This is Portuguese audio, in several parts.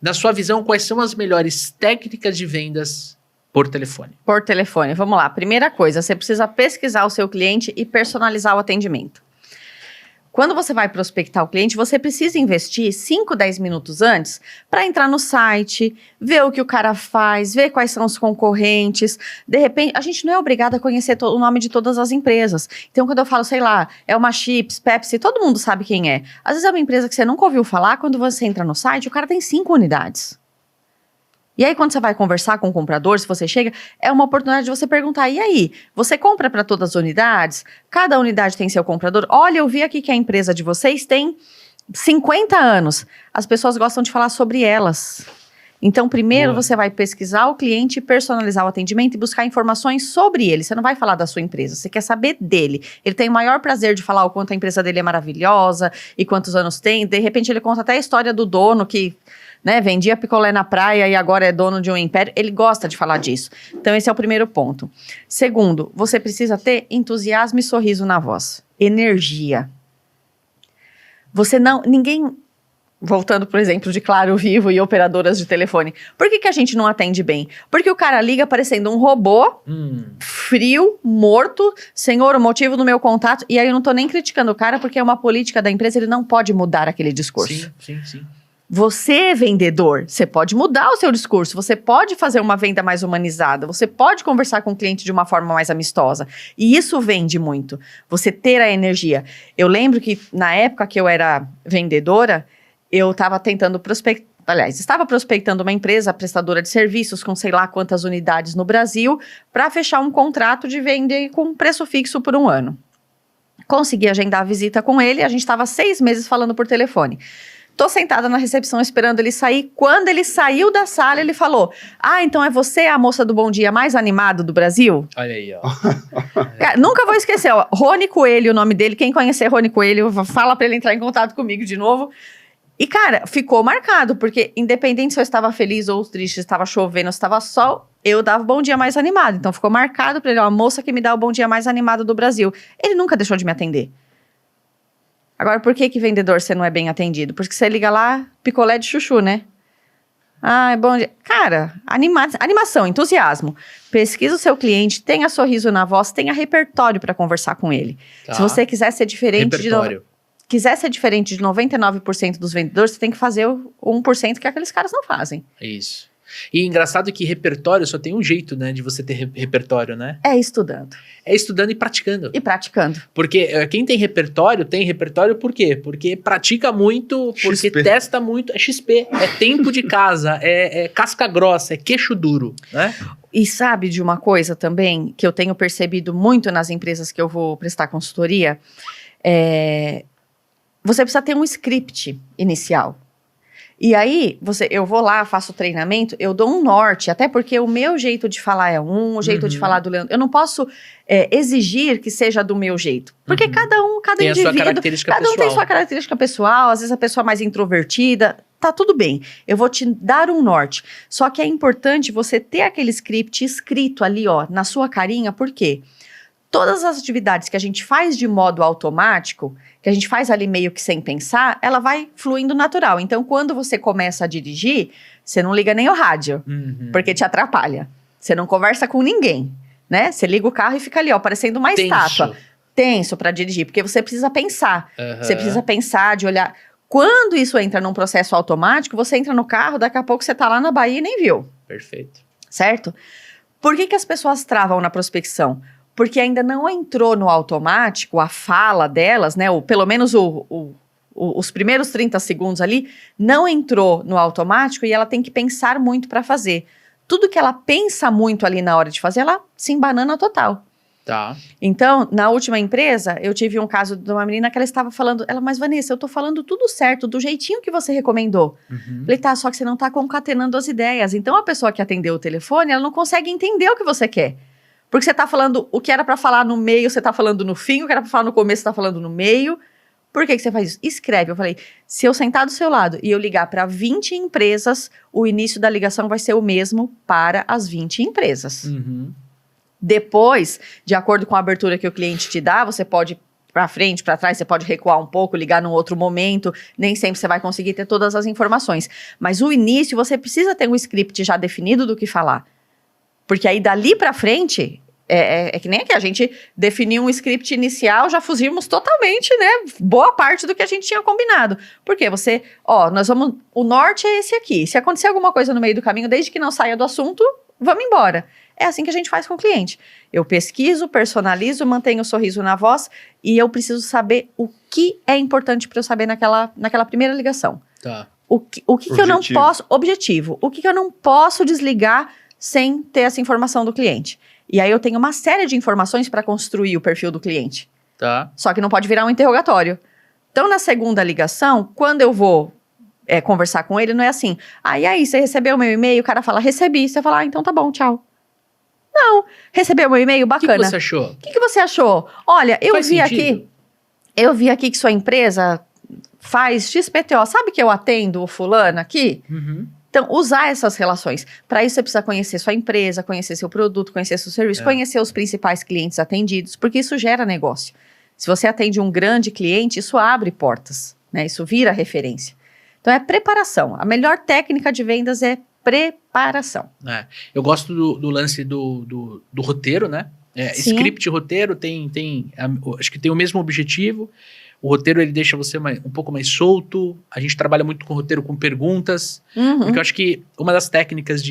Na sua visão, quais são as melhores técnicas de vendas por telefone? Por telefone, vamos lá. Primeira coisa, você precisa pesquisar o seu cliente e personalizar o atendimento. Quando você vai prospectar o cliente, você precisa investir 5, 10 minutos antes para entrar no site, ver o que o cara faz, ver quais são os concorrentes. De repente, a gente não é obrigado a conhecer o nome de todas as empresas. Então, quando eu falo, sei lá, é uma Chips, Pepsi, todo mundo sabe quem é. Às vezes é uma empresa que você nunca ouviu falar, quando você entra no site, o cara tem 5 unidades. E aí, quando você vai conversar com o comprador, se você chega, é uma oportunidade de você perguntar, e aí, você compra para todas as unidades? Cada unidade tem seu comprador? Olha, eu vi aqui que a empresa de vocês tem 50 anos. As pessoas gostam de falar sobre elas. Então, primeiro você vai pesquisar o cliente, personalizar o atendimento e buscar informações sobre ele. Você não vai falar da sua empresa, você quer saber dele. Ele tem o maior prazer de falar o quanto a empresa dele é maravilhosa e quantos anos tem. De repente, ele conta até a história do dono que... vendia picolé na praia e agora é dono de um império. Ele gosta de falar disso. Então, esse é o primeiro ponto. Segundo, você precisa ter entusiasmo e sorriso na voz. Energia. Ninguém... Voltando, por exemplo, de Claro Vivo e operadoras de telefone. Por que a gente não atende bem? Porque o cara liga parecendo um robô, frio, morto, senhor, o motivo do meu contato. E aí eu não tô nem criticando o cara, porque é uma política da empresa, ele não pode mudar aquele discurso. Sim. Você, vendedor, você pode mudar o seu discurso, você pode fazer uma venda mais humanizada, você pode conversar com o cliente de uma forma mais amistosa. E isso vende muito, você ter a energia. Eu lembro que na época que eu era vendedora, eu estava tentando estava prospectando uma empresa prestadora de serviços com sei lá quantas unidades no Brasil para fechar um contrato de venda com preço fixo por 1 ano. Consegui agendar a visita com ele, a gente estava 6 meses falando por telefone. Tô sentada na recepção esperando ele sair. Quando ele saiu da sala, ele falou: então é você a moça do Bom Dia mais animado do Brasil? Olha aí, ó. Cara, nunca vou esquecer, ó. Rony Coelho, o nome dele. Quem conhecer Rony Coelho, fala pra ele entrar em contato comigo de novo. E, cara, ficou marcado, porque independente se eu estava feliz ou triste, se estava chovendo, se estava sol, eu dava o Bom Dia mais animado. Então, ficou marcado pra ele, ó, a moça que me dá o Bom Dia mais animado do Brasil. Ele nunca deixou de me atender. Agora, por que vendedor você não é bem atendido? Porque você liga lá, picolé de chuchu, né? É bom dia. Cara, animação, entusiasmo. Pesquisa o seu cliente, tenha sorriso na voz, tenha repertório para conversar com ele. Tá. Se você quiser ser diferente de 99% dos vendedores, você tem que fazer o 1% que aqueles caras não fazem. Isso. E engraçado que repertório só tem um jeito, né, de você ter repertório, né? É estudando. É estudando e praticando. Porque quem tem repertório por quê? Porque pratica muito, porque XP. Testa muito. É XP, é tempo de casa, é casca grossa, é queixo duro, né? E sabe de uma coisa também que eu tenho percebido muito nas empresas que eu vou prestar consultoria? Você precisa ter um script inicial. E aí, eu vou lá, faço treinamento, eu dou um norte, até porque o meu jeito de falar é o jeito de falar do Leandro. Eu não posso exigir que seja do meu jeito. Porque cada tem indivíduo, a sua característica cada um tem sua característica pessoal, às vezes a pessoa mais introvertida, tá tudo bem. Eu vou te dar um norte. Só que é importante você ter aquele script escrito ali, ó, na sua carinha, por quê? Todas as atividades que a gente faz de modo automático, que a gente faz ali meio que sem pensar, ela vai fluindo natural. Então, quando você começa a dirigir, você não liga nem o rádio, porque te atrapalha. Você não conversa com ninguém, né? Você liga o carro e fica ali, ó, parecendo uma estátua. Tenso para dirigir, porque você precisa pensar. Você precisa pensar, de olhar. Quando isso entra num processo automático, você entra no carro, daqui a pouco você tá lá na Bahia e nem viu. Perfeito. Certo? Por que as pessoas travam na prospecção? Porque ainda não entrou no automático a fala delas, né? Ou pelo menos os primeiros 30 segundos ali, não entrou no automático e ela tem que pensar muito para fazer. Tudo que ela pensa muito ali na hora de fazer, ela se embanana total. Tá. Então, na última empresa, eu tive um caso de uma menina que ela estava falando, mas Vanessa, eu tô falando tudo certo, do jeitinho que você recomendou. Falei, tá, só que você não tá concatenando as ideias. Então, a pessoa que atendeu o telefone, ela não consegue entender o que você quer. Porque você tá falando o que era pra falar no meio, você tá falando no fim, o que era pra falar no começo, você tá falando no meio. Por que você faz isso? Escreve. Eu falei, se eu sentar do seu lado e eu ligar para 20 empresas, o início da ligação vai ser o mesmo para as 20 empresas. Depois, de acordo com a abertura que o cliente te dá, você pode para frente, para trás, você pode recuar um pouco, ligar num outro momento, nem sempre você vai conseguir ter todas as informações. Mas o início, você precisa ter um script já definido do que falar. Porque aí, dali para frente, é que nem que a gente definiu um script inicial, já fugimos totalmente, né? Boa parte do que a gente tinha combinado. Porque você, o norte é esse aqui. Se acontecer alguma coisa no meio do caminho, desde que não saia do assunto, vamos embora. É assim que a gente faz com o cliente. Eu pesquiso, personalizo, mantenho o sorriso na voz e eu preciso saber o que é importante para eu saber naquela primeira ligação. Tá. O que eu não posso... Objetivo. O que eu não posso desligar sem ter essa informação do cliente. E aí eu tenho uma série de informações para construir o perfil do cliente. Tá. Só que não pode virar um interrogatório. Então, na segunda ligação, quando eu vou conversar com ele, não é assim. E aí, você recebeu o meu e-mail? O cara fala, recebi. Você fala, então tá bom, tchau. Não, recebeu meu e-mail, bacana. O que você achou? O que você achou? Olha, eu vi aqui que sua empresa faz XPTO. Sabe que eu atendo o fulano aqui? Uhum. Então, usar essas relações. Para isso, você precisa conhecer sua empresa, conhecer seu produto, conhecer seu serviço, conhecer os principais clientes atendidos, porque isso gera negócio. Se você atende um grande cliente, isso abre portas, né? Isso vira referência. Então, é preparação. A melhor técnica de vendas é preparação. Eu gosto do lance do roteiro, né? Script e roteiro acho que tem o mesmo objetivo. O roteiro, ele deixa você um pouco mais solto. A gente trabalha muito com roteiro, com perguntas. Porque eu acho que uma das técnicas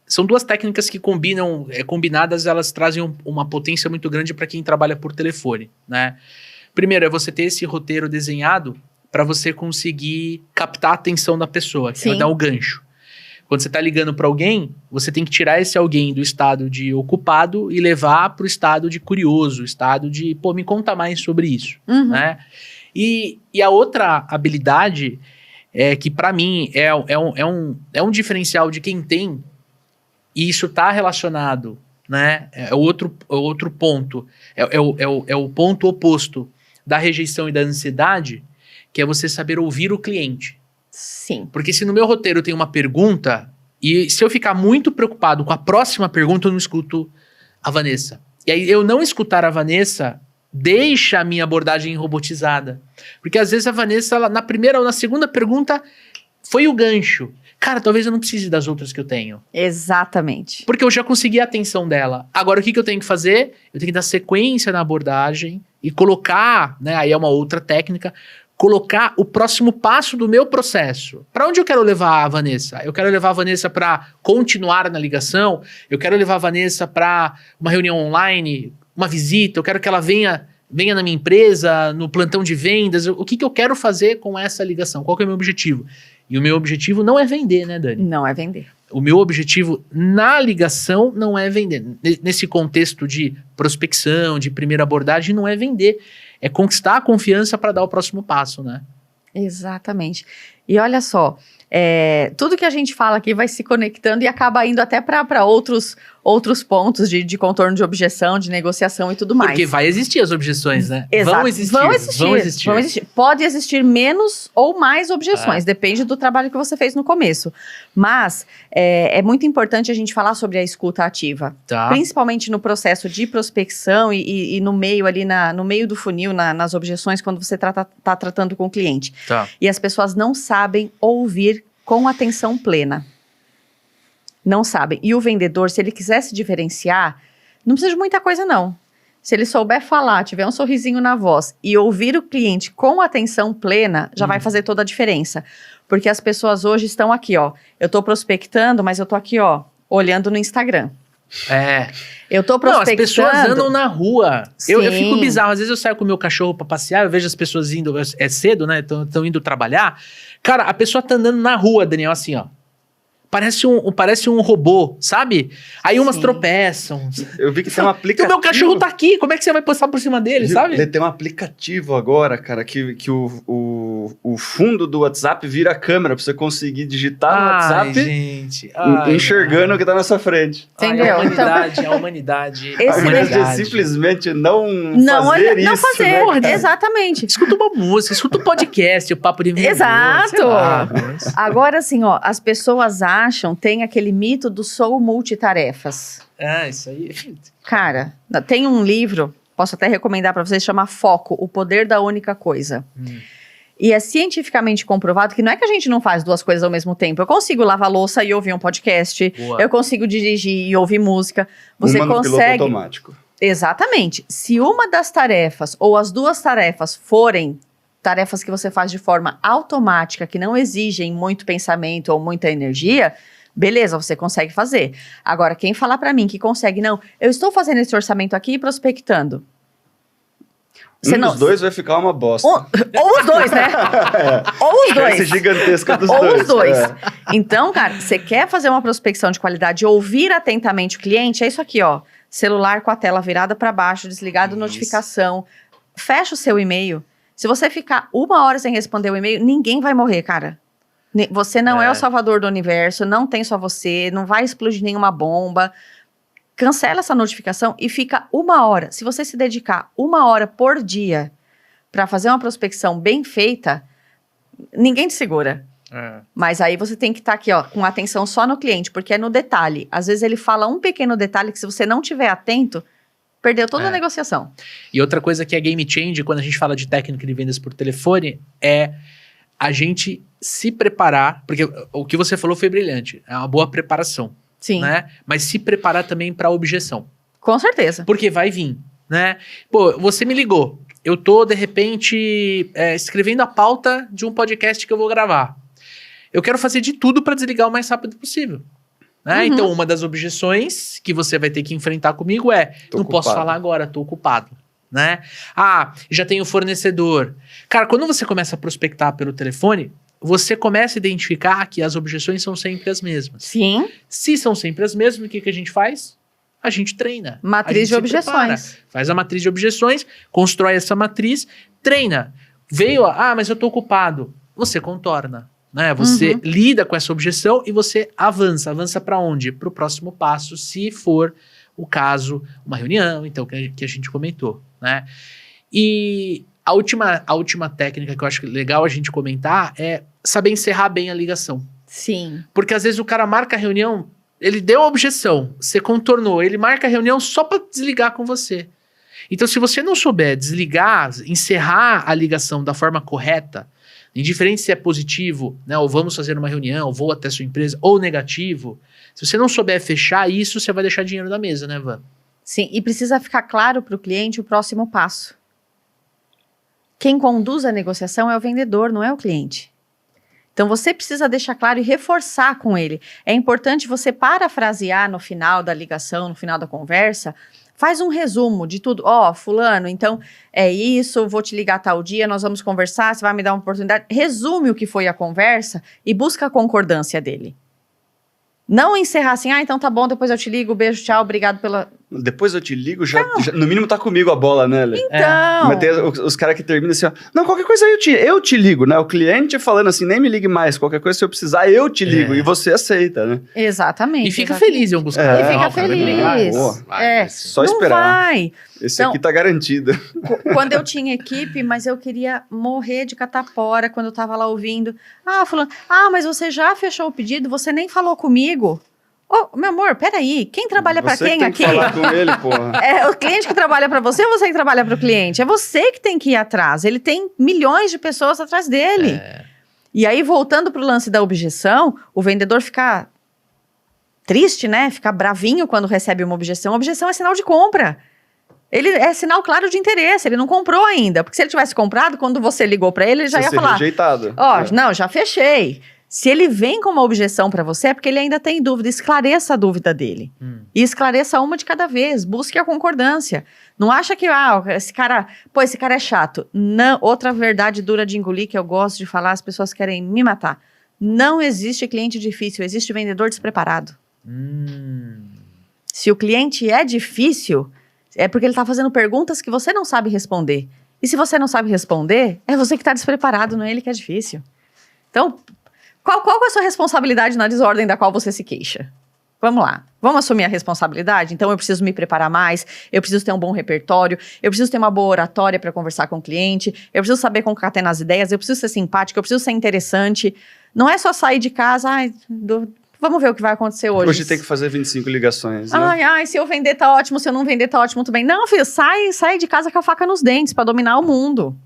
são duas técnicas que combinadas, elas trazem uma potência muito grande para quem trabalha por telefone, né? Primeiro, é você ter esse roteiro desenhado para você conseguir captar a atenção da pessoa, que é dar o gancho. Quando você está ligando para alguém, você tem que tirar esse alguém do estado de ocupado e levar para o estado de curioso, estado de, me conta mais sobre isso, né? E a outra habilidade que para mim é um diferencial de quem tem, e isso está relacionado, né? É outro ponto, é o ponto oposto da rejeição e da ansiedade, que é você saber ouvir o cliente. Sim. Porque se no meu roteiro tem uma pergunta, e se eu ficar muito preocupado com a próxima pergunta, eu não escuto a Vanessa. E aí, eu não escutar a Vanessa deixa a minha abordagem robotizada. Porque às vezes a Vanessa, na primeira ou na segunda pergunta, foi o gancho. Cara, talvez eu não precise das outras que eu tenho. Exatamente. Porque eu já consegui a atenção dela. Agora, o que eu tenho que fazer? Eu tenho que dar sequência na abordagem e colocar, né? Aí é uma outra técnica, colocar o próximo passo do meu processo. Para onde eu quero levar a Vanessa? Eu quero levar a Vanessa para continuar na ligação, eu quero levar a Vanessa para uma reunião online, uma visita, eu quero que ela venha na minha empresa, no plantão de vendas. O que eu quero fazer com essa ligação? Qual que é o meu objetivo? E o meu objetivo não é vender, né, Dani? Não é vender. O meu objetivo na ligação não é vender. Nesse contexto de prospecção, de primeira abordagem, não é vender. É conquistar a confiança para dar o próximo passo, né? Exatamente. E olha só, tudo que a gente fala aqui vai se conectando e acaba indo até para outros pontos de contorno de objeção, de negociação e tudo mais. Porque vai existir as objeções, né? Exato. Vão existir. Pode existir menos ou mais objeções, depende do trabalho que você fez no começo. Mas é muito importante a gente falar sobre a escuta ativa. Tá. Principalmente no processo de prospecção e no meio ali, no meio do funil, nas objeções, quando você tá tratando com o cliente. Tá. E as pessoas não sabem ouvir com atenção plena. Não sabem. E o vendedor, se ele quiser se diferenciar, não precisa de muita coisa, não. Se ele souber falar, tiver um sorrisinho na voz e ouvir o cliente com atenção plena, já vai fazer toda a diferença. Porque as pessoas hoje estão aqui, ó. Eu tô prospectando, mas eu tô aqui, ó, olhando no Instagram. Eu tô prospectando. Não, as pessoas andam na rua. Eu fico Sim. bizarro. Às vezes eu saio com o meu cachorro pra passear, eu vejo as pessoas indo, é cedo, né? Estão indo trabalhar. Cara, a pessoa tá andando na rua, Daniel, assim, ó. Parece um robô, sabe? Aí umas Sim. tropeçam. Eu vi que tem um O aplicativo. meu cachorro tá aqui, como é que você vai passar por cima dele, sabe? Tem um aplicativo agora, cara, que o fundo do WhatsApp vira a câmera pra você conseguir digitar no WhatsApp, gente. enxergando o que tá na sua frente. Entendeu? A humanidade. Esse Ao invés de humanidade. simplesmente não Não isso, fazer, né? exatamente. Escuta uma música, escuta um podcast, o papo de vendedor, Exato. sei lá, mas- Agora, assim, ó, as pessoas tem aquele mito do sou multitarefas. Isso aí. Cara, tem um livro, posso até recomendar para vocês, chama Foco, o poder da única coisa. E é cientificamente comprovado que não é que a gente não faz duas coisas ao mesmo tempo. Eu consigo lavar louça e ouvir um podcast. Boa. Eu consigo dirigir e ouvir música. Você Uma no piloto consegue... automático. Exatamente. Se uma das tarefas ou as duas tarefas forem tarefas que você faz de forma automática, que não exigem muito pensamento ou muita energia, beleza, você consegue fazer. Agora, quem falar para mim que consegue, não, eu estou fazendo esse orçamento aqui e prospectando. Dos dois vai ficar uma bosta. Ou os dois, né? Ou os dois. Essa gigantesca dos Ou dois. os dois. Então, cara, você quer fazer uma prospecção de qualidade, ouvir atentamente o cliente, é isso aqui, ó. Celular com a tela virada para baixo, desligado notificação. Fecha o seu e-mail. Se você ficar 1 hora sem responder o e-mail, ninguém vai morrer, cara. Você não é o salvador do universo, não tem só você, não vai explodir nenhuma bomba. Cancela essa notificação e fica 1 hora. Se você se dedicar 1 hora por dia para fazer uma prospecção bem feita, ninguém te segura. Mas aí você tem que estar aqui, ó, com atenção só no cliente, porque é no detalhe. Às vezes ele fala um pequeno detalhe que se você não tiver atento, perdeu toda a negociação. E outra coisa que é game change, quando a gente fala de técnica de vendas por telefone, é a gente se preparar, porque o que você falou foi brilhante, é uma boa preparação. Sim. Né? Mas se preparar também para a objeção. Com certeza. Porque vai vir, né? Pô, você me ligou. Eu tô, de repente, escrevendo a pauta de um podcast que eu vou gravar. Eu quero fazer de tudo para desligar o mais rápido possível. Né? Então, uma das objeções que você vai ter que enfrentar comigo é: não posso falar agora, tô ocupado. Né? Ah, já tenho fornecedor. Cara, quando você começa a prospectar pelo telefone, você começa a identificar que as objeções são sempre as mesmas. Sim. Se são sempre as mesmas, o que a gente faz? A gente treina. Matriz de objeções. Faz a matriz de objeções, constrói essa matriz, treina. Veio, mas eu tô ocupado. Você contorna, né? Você lida com essa objeção e você avança. Avança para onde? Para o próximo passo, se for o caso, uma reunião, então, que a gente comentou, né? E a última técnica que eu acho legal a gente comentar é saber encerrar bem a ligação. Sim. Porque às vezes o cara marca a reunião, ele deu a objeção, você contornou, ele marca a reunião só para desligar com você. Então, se você não souber desligar, encerrar a ligação da forma correta, indiferente se é positivo, né, ou vamos fazer uma reunião, ou vou até sua empresa, ou negativo, se você não souber fechar isso, você vai deixar dinheiro na mesa, né, Van? Sim, e precisa ficar claro para o cliente o próximo passo. Quem conduz a negociação é o vendedor, não é o cliente. Então, você precisa deixar claro e reforçar com ele. É importante você parafrasear no final da ligação, no final da conversa, faz um resumo de tudo. Fulano, então é isso, vou te ligar tal dia, nós vamos conversar, você vai me dar uma oportunidade. Resume o que foi a conversa e busca a concordância dele. Não encerrar assim, então tá bom, depois eu te ligo, beijo, tchau, obrigado pela... Depois eu te ligo, já no mínimo tá comigo a bola, né, Lê? Então... Mas tem os caras que terminam assim, ó, não, qualquer coisa eu te ligo, né? O cliente falando assim, nem me ligue mais, qualquer coisa se eu precisar, eu te ligo, e você aceita, né? Exatamente. E fica feliz em alguns casos. E fica feliz. Só esperar. Não vai. Esse aqui tá garantido. Quando eu tinha equipe, mas eu queria morrer de catapora quando eu tava lá ouvindo. Fulano, mas você já fechou o pedido, você nem falou comigo. Meu amor, peraí, quem trabalha pra quem aqui? Você tem que falar com ele, porra. É o cliente que trabalha pra você ou você que trabalha pro cliente? É você que tem que ir atrás. Ele tem milhões de pessoas atrás dele. E aí, voltando pro lance da objeção, o vendedor fica triste, né? Fica bravinho quando recebe uma objeção. A objeção é sinal de compra. Ele é sinal claro de interesse, ele não comprou ainda. Porque se ele tivesse comprado, quando você ligou pra ele já ia falar... rejeitado. Não, já fechei. Se ele vem com uma objeção para você, é porque ele ainda tem dúvida. Esclareça a dúvida dele. E esclareça uma de cada vez. Busque a concordância. Não acha que, esse cara é chato. Não, outra verdade dura de engolir que eu gosto de falar, as pessoas querem me matar. Não existe cliente difícil, existe vendedor despreparado. Se o cliente é difícil, é porque ele está fazendo perguntas que você não sabe responder. E se você não sabe responder, é você que está despreparado, não é ele que é difícil. Então... Qual é a sua responsabilidade na desordem da qual você se queixa? Vamos lá. Vamos assumir a responsabilidade? Então, eu preciso me preparar mais, eu preciso ter um bom repertório, eu preciso ter uma boa oratória para conversar com o cliente, eu preciso saber concatenar as ideias, eu preciso ser simpática, eu preciso ser interessante. Não é só sair de casa, Vamos ver o que vai acontecer hoje. Hoje tem que fazer 25 ligações, né? Ai, se eu vender tá ótimo, se eu não vender tá ótimo também. Não, filho, sai de casa com a faca nos dentes pra dominar o mundo.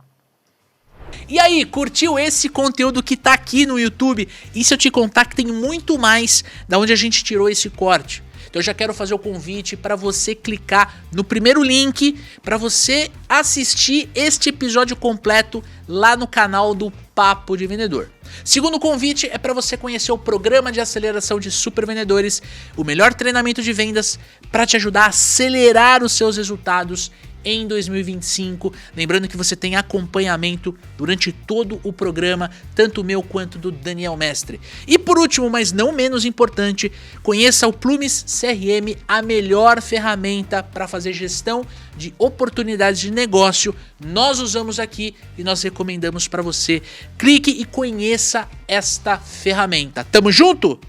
E aí, curtiu esse conteúdo que tá aqui no YouTube? E se eu te contar que tem muito mais da onde a gente tirou esse corte? Então eu já quero fazer o convite para você clicar no primeiro link para você assistir este episódio completo lá no canal do Papo de Vendedor. Segundo convite é para você conhecer o programa de aceleração de super vendedores, o melhor treinamento de vendas para te ajudar a acelerar os seus resultados em 2025. Lembrando que você tem acompanhamento durante todo o programa, tanto o meu quanto do Daniel Mestre. E por último, mas não menos importante, conheça o Plumes CRM, a melhor ferramenta para fazer gestão de oportunidades de negócio. Nós usamos aqui e nós recomendamos para você. Clique e conheça esta ferramenta. Tamo junto?